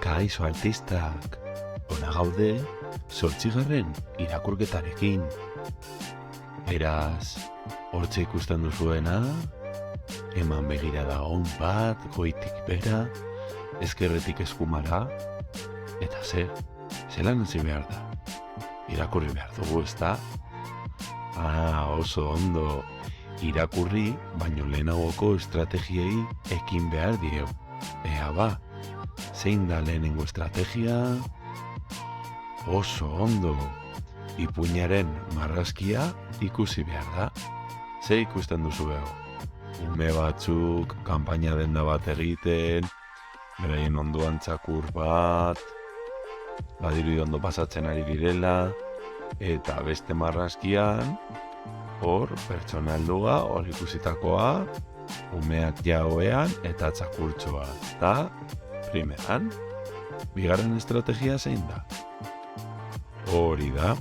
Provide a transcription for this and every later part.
Kaixo artistak, ona gaude, 8. irakurketarekin. Beraz, hortxe ikusten duzuena, eman begirada on bat, goitik bera, ezkerretik eskumara, eta zelan hasi behar da? Irakurri behar dugu, ezta? Oso ondo, irakurri, baino lehenagoko estrategiei ekin behar dio. Ea ba, zein da lehenengo estrategia? Oso ondo, ipuinaren marrazkia ikusi behar da. Ze ikusten duzu beho? Ume batzuk, kanpaina denda bat egiten, beraien ondoan txakur bat, badiru ondo pasatzen ari direla, eta beste marrazkian, hor, pertsonaldua, hor ikusitakoa, umeak jaoean eta txakurtxoa. Eta, primeran, bigarren estrategia zein da? Hori da,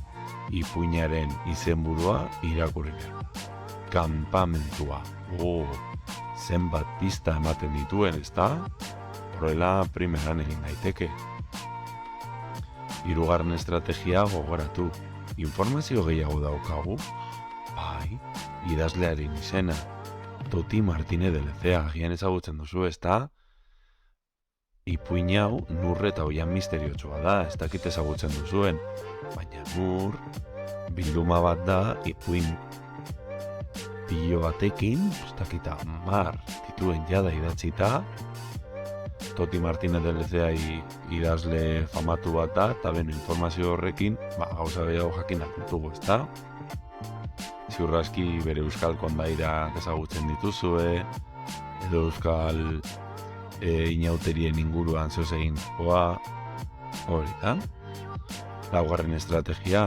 ipuinaren izenburua irakurri behar da. Kanpamentua. Zenbat pista ematen dituen, ezta? Horrela primeran egin daiteke. Hirugarren estrategia gogoratu. Informazio gehiago daukagu? Bai, idazlearen izena. Toti Martínez de Lezea, agian ezagutzen duzu, ezta? Ipuin hau Nur eta Oian misteriotsoa da, ez dakit ezagutzen duzuen. Baina Nur, bilduma bat da, ipuin pilo batekin, ez dakita mar tituen jada idatzita. Toti Martínez de Lezea idazle famatu bat da, eta beno informazio horrekin, gauza gehiago jakinak ditugu, ezta? Ziurraski bere euskal kondaira ezagutzen dituzue, edo euskal inauterien inguruan zehoz egindakoa, hori da. Laugarren estrategia,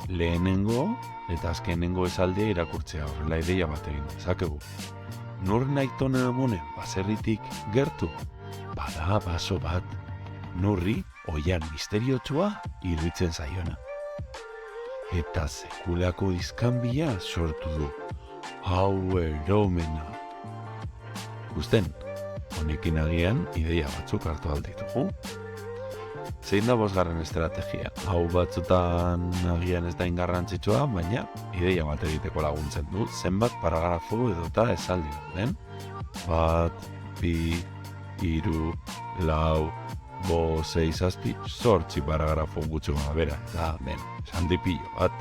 lehenengo eta azkenengo esaldia irakurtzea, horrela ideia bat egin dezakegu. Nur Aitona Amonen baserritik gertu, bada baso bat, Nurri Oian misteriotsua iruditzen zaiona. Eta sekulako dizkanbila sortu du. Hau eromena. Gusten, honekin agian ideia batzuk hartu alditugu. Zein da 5. estrategia? Hau batzutan agian ez da ingarrantzitsua, baina ideia bat egiteko laguntzen du. Zenbat paragrafo edota esaldi dauden. 1, 2, 3, 4, 5, 6, 7, 8 paragrafo gutxo bera, eta esaldi pilo bat.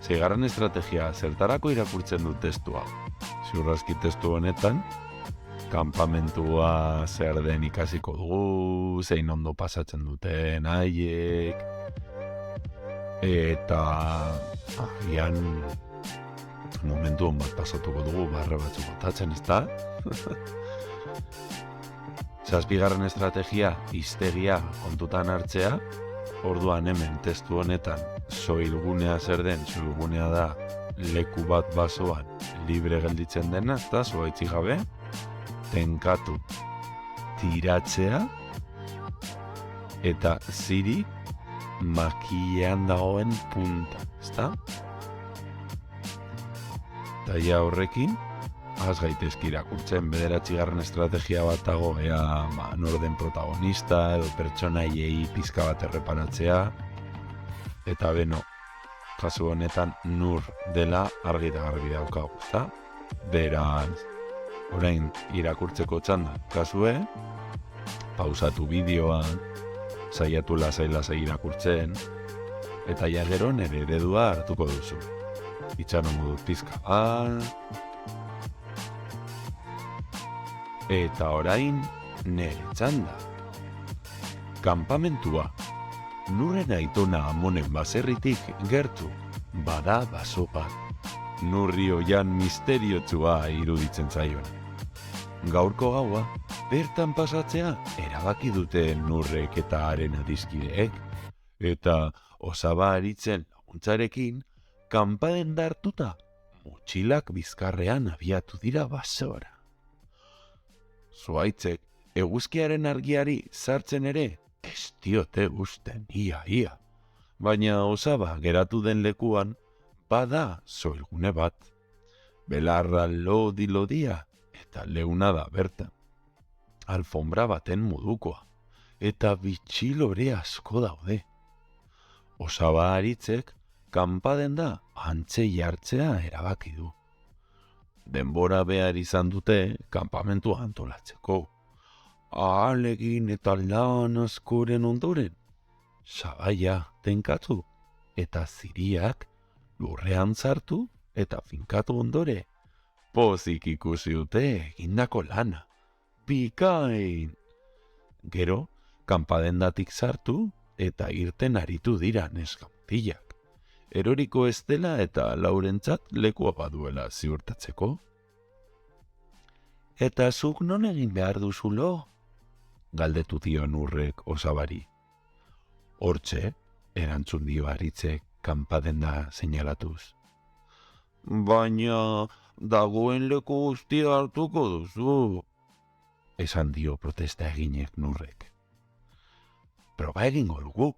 6. estrategia, zertarako irakurtzen du testu hau. Ziurraski testu honetan, kanpamentua zer den ikasiko dugu, zein ondo pasatzen duten haiek, eta agian momentu hon bat pasatuko dugu barra batzuk botatzen, ezta? 7. estrategia, hiztegia kontutan hartzea, orduan hemen testu honetan soilgunea zer den, soilgunea da leku bat basoan libre gelditzen dena, eta zuaitzi gabe, tenkatu tiratzea, eta ziri makilean dagoen punta, ezta? Eta ja horrekin, az gaitezki irakurtzen, 9. estrategia bat dago, norden protagonista, edo pertsonaiei pizka bat erreparatzea, eta beno, kasu honetan Nur dela argi eta garbi daukagu, ezta? Beraz, orain irakurtzeko txanda kasue, pausatu bideoa, saiatu lasai irakurtzen, eta ja gero nere eredua hartuko duzu. Itxarongo dut pizka bat, eta orain nere txanda. Kanpamentua. Nurren Aitona Amonen baserritik gertu, bada baso bat. Nurri Oian misteriotsua iruditzen zaiona. Gaurko gaua, bertan pasatzea erabaki dute Nurrek eta haren adiskideek, eta osaba aritzen laguntzarekin, kanpaden dartuta, motxilak bizkarrean abiatu dira basora. Zuaitzek, eguzkiaren argiari sartzen ere, ez diote usten, ia. Baina osaba geratu den lekuan, bada soilgune bat. Belarra lodi-lodia eta leuna da bertan. Alfombra baten modukoa. eta bitxilore asko daude. Osaba Aritzek kanpaden da antze jartzea erabaki du. Denbora behar izan dute kanpamentua antolatzeko. Ahalegin eta lan askoren ondoren, sabaia tenkatu eta ziriak lurrean sartu eta finkatu ondore, pozik ikusi dute egindako lana. Bikain! Gero, kanpadendatik sartu eta irten aritu dira neskamutilak. Eroriko ez dela eta Laurentzat lekua baduela ziurtatzeko. Eta zuk non egin behar duzulo? Galdetu dio Nurrek Osabari. Hortxe, erantzun dio Aritzek kanpadenda seinalatuz. Baina dagoen leku guztia hartuko duzu, esan dio protesta eginek Nurrek. Proba egingo dugu,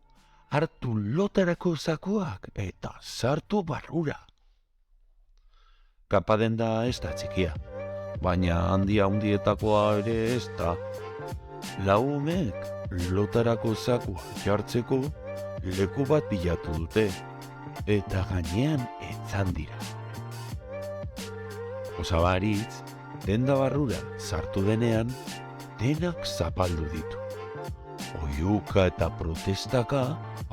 hartu lotarako zakuak eta sartu barrura. Kanpadenda ez da txikia, baina handietakoa ere ez da. Laumek lotarako zakua jartzeko leku bat bilatu dute, eta gainean etzan dira. Osaba Aritz, denda barrura sartu denean, denak zapaldu ditu. Oihuka eta protestaka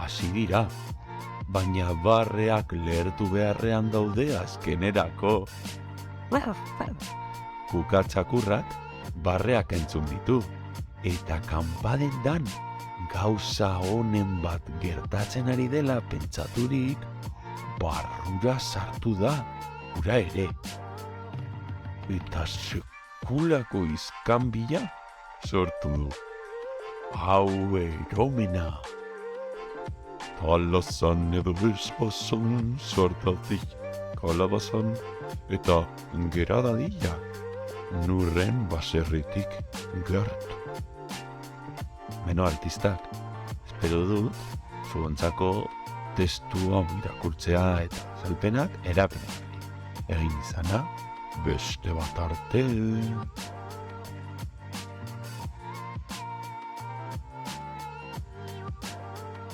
hasi dira, baina barreak lehertu beharrean daude azkenerako. Kukatzakurrak barreak entzun ditu, eta kanpadendan gauza honen bat gertatzen ari dela pentsaturik, barrura sartu da, ura ere. Eta sekulako izkanbila sortu du. Hau eromena. Talazan edo espazon sortatik kalabazan eta geradadila Nurren baserritik gertu. Beno artistak, espero dut, zuontzako testua irakurtzea eta azalpenak erabilgarri egin izana, beste bat arte.